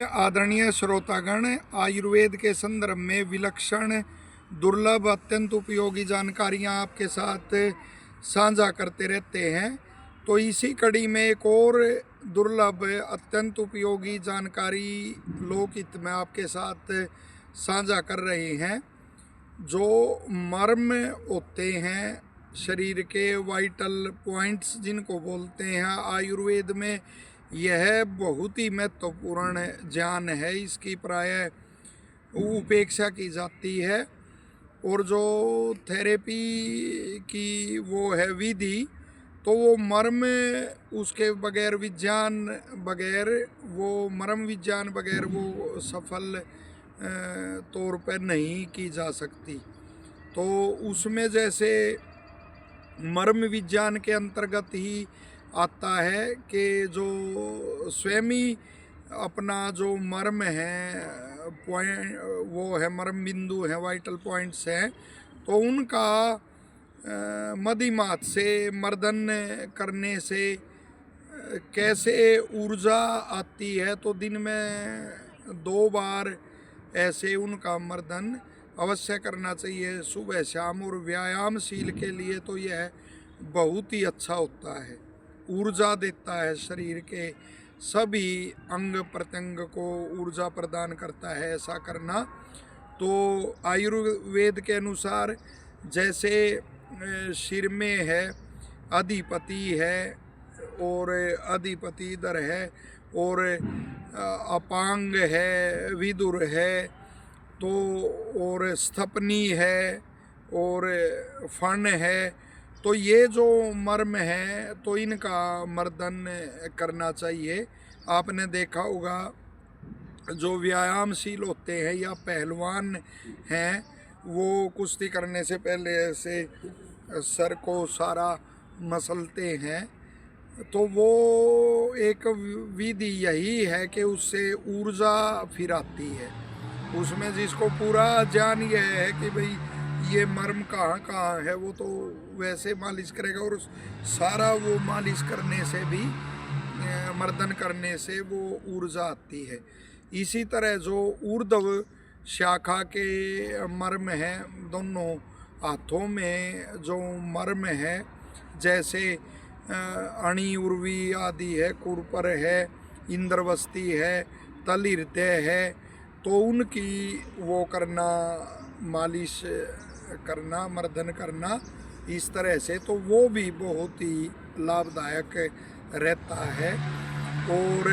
आदरणीय श्रोतागण, आयुर्वेद के संदर्भ में विलक्षण, दुर्लभ, अत्यंत उपयोगी जानकारियां आपके साथ साझा करते रहते हैं। तो इसी कड़ी में एक और दुर्लभ, अत्यंत उपयोगी जानकारी लोकहित में आपके साथ साझा कर रहे हैं। जो मर्म होते हैं शरीर के, वाइटल पॉइंट्स जिनको बोलते हैं, आयुर्वेद में यह बहुत ही महत्वपूर्ण ज्ञान है। इसकी प्रायः उपेक्षा की जाती है। और जो थेरेपी की वो है विधि, तो वो मर्म, उसके बगैर विज्ञान बगैर, वो मर्म विज्ञान बगैर वो सफल तौर पर नहीं की जा सकती। तो उसमें जैसे मर्म विज्ञान के अंतर्गत ही आता है कि जो स्वयं ही अपना जो मर्म है, पॉइंट, वो है मर्म बिंदु है, वाइटल पॉइंट्स हैं, तो उनका मदिमात से मर्दन करने से कैसे ऊर्जा आती है। तो दिन में 2 बार ऐसे उनका मर्दन अवश्य करना चाहिए, सुबह शाम। और व्यायामशील के लिए तो यह बहुत ही अच्छा होता है, ऊर्जा देता है, शरीर के सभी अंग प्रत्यंग को ऊर्जा प्रदान करता है ऐसा करना। तो आयुर्वेद के अनुसार जैसे सिर में है अधिपति है, और अधिपति इधर है, और अपांग है, विदुर है, तो और स्थपनी है, और फण है। तो ये जो मर्म है, तो इनका मर्दन करना चाहिए। आपने देखा होगा जो व्यायामशील होते हैं या पहलवान हैं, वो कुश्ती करने से पहले ऐसे सर को सारा मसलते हैं। तो वो एक विधि यही है कि उससे ऊर्जा फिर आती है। उसमें जिसको पूरा ज्ञान यह है कि भाई ये मर्म कहाँ कहाँ है, वो तो वैसे मालिश करेगा, और सारा वो मालिश करने से भी, मर्दन करने से वो ऊर्जा आती है। इसी तरह जो ऊर्ध्व शाखा के मर्म हैं, दोनों हाथों में जो मर्म है, जैसे अणी, उर्वी आदि है, कुरपर है, इंद्रवस्ती है, तल हृदय है, तो उनकी वो करना, मालिश करना, मर्दन करना इस तरह से, तो वो भी बहुत ही लाभदायक रहता है। और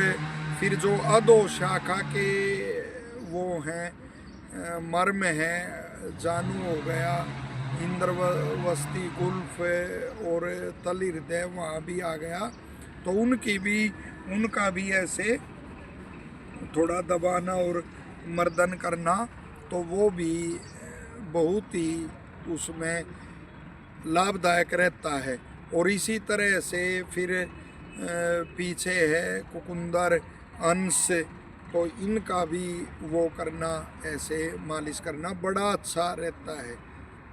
फिर जो अधो शाखा के वो हैं मर्म हैं, जानू हो गया, इंद्रवस्ती, गुल्फ और तल हृदय, वहाँ भी आ गया, तो उनका भी ऐसे थोड़ा दबाना और मर्दन करना, तो वो भी बहुत ही उसमें लाभदायक रहता है। और इसी तरह से फिर पीछे है कुकुंदर, अंश, तो इनका भी वो करना, ऐसे मालिश करना बड़ा अच्छा रहता है।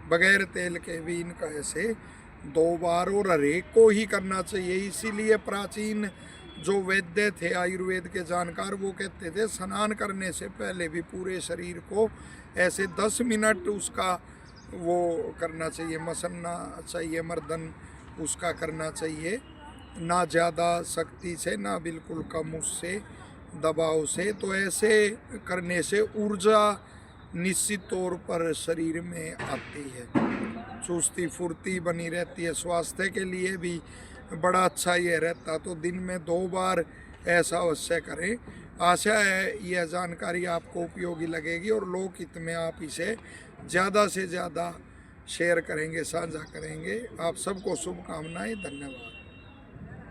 बगैर तेल के भी इनका ऐसे 2 बार, और हरेक को ही करना चाहिए। इसीलिए प्राचीन जो वैद्य थे, आयुर्वेद के जानकार, वो कहते थे स्नान करने से पहले भी पूरे शरीर को ऐसे 10 मिनट उसका वो करना चाहिए, मसलना चाहिए, मर्दन उसका करना चाहिए, ना ज़्यादा सख्ती से, ना बिल्कुल कम उससे दबाव से। तो ऐसे करने से ऊर्जा निश्चित तौर पर शरीर में आती है, चुस्ती फुर्ती बनी रहती है, स्वास्थ्य के लिए भी बड़ा अच्छा ये रहता। तो दिन में 2 बार ऐसा अवश्य करें। आशा है यह जानकारी आपको उपयोगी लगेगी, और लोकहित में आप इसे ज़्यादा से ज़्यादा शेयर करेंगे, साझा करेंगे। आप सबको शुभकामनाएं। धन्यवाद।